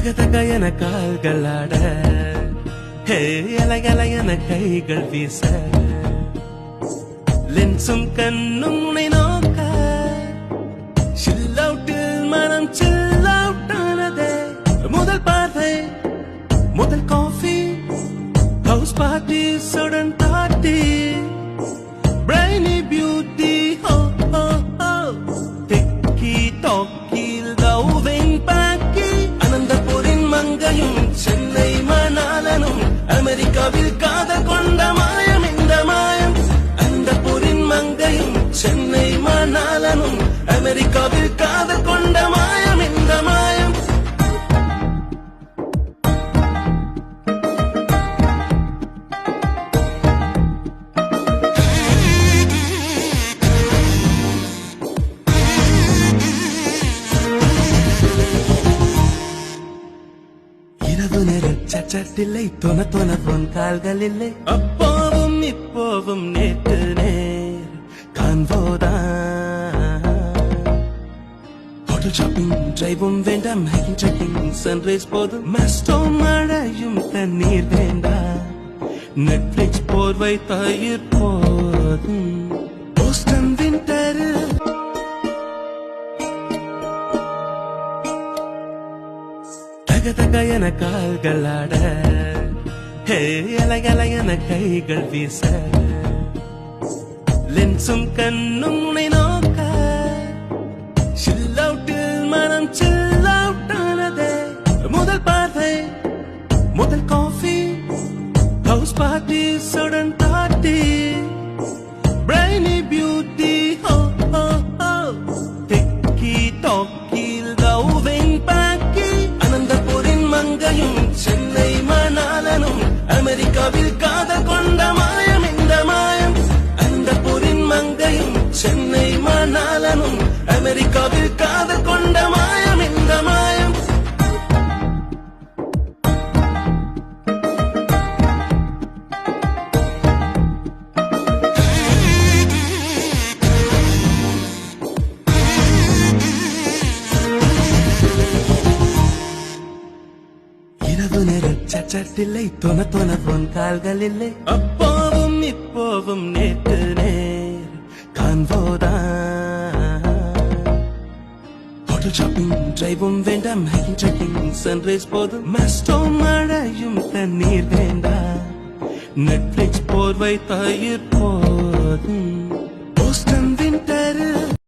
தக தக என கால்கள் ஆட, ஹே அலையல என கைகள் வீச, லென்சும் கண்ணும் உன்னை நோக்க, சில்லவுட்டில் மனம் சில்லவுட்டானதே. முதல் பார்வை, முதல் காஃபி, ஹவுஸ் பார்ட்டி சுடன் தாட்டி, பிரைனி பியூட்டி, ஹோ ஹோ ஹோ, டிக்கி டாக்கி லவ்விங் பாக்கி, அனந்தபுரின் மங்கையும் சென்னை மணாலனும், அமெரிக்காவில் காதல் கொண்ட மாயம் இந்த மாயம். அனந்தபுரின் மங்கையும் சென்னை மணாலனும், அமெரிக்காவில் காதல் கொண்ட மாயம் இந்த மாயம். இரவு நேரம் சச்சட்டில்லை, தொன தொன பொன் கால்கள் இல்லை, அப்போவும் இப்போவும் நேற்று நேர் காண்போதான். ஹோட்டல் ஷாப்பிங் டிரைவும் வேண்டாம், ஹைக்கிங் ட்ரெக்கிங் சன்ரைஸ் போதும், மஸ்டோ மழையும் தண்ணீர் வேண்டாம், நெட்ஃபிளிக்ஸ் போர்வை தயிர் போதும். போஸ்டன் விண்டர் தக தக என கால்கள் ஆட, ஹே அலையல என கைகள் வீச, லென்சும் கண்ணும் உன்னை நோக்க, சில்லவுட்டில் மனம் சில்லவுட்டானதே. முதல் பார்வை, முதல் காஃபி, ஹவுஸ் பார்ட்டி சுடன் தாட்டி, பிரைனி பியூட்டி, ஹோ ஹோ ஹோ, டிக்கி டாக்கி லவ்விங் பாக்கி, அனந்தபுரின் மங்கையும் சென்னை மணாலனும், அமெரிக்காவில் காதல் கொண்ட மாயம் இந்த மாயம். அனந்தபுரின் மங்கையும் சென்னை மணாலனும், அமெரிக்காவில் காதல் கொண்ட மாயம் இந்த மாயம். இரவு நேரம் சச்சட்டில்லை, தொன தொன பொன் கால்கள் இல்லை, அப்போவும் இப்போவும் நேற்று நேர் காண்போதான். ஹோட்டல் ஷாப்பிங் டிரைவும் வேண்டாம், ஹைக்கிங் ட்ரெக்கிங் சன்ரைஸ் போதும், மஸ்டோ மழையும் தண்ணீர் வேண்டாம், நெட்ஃபிளிக்ஸ் போர்வை தயிர் போதும்.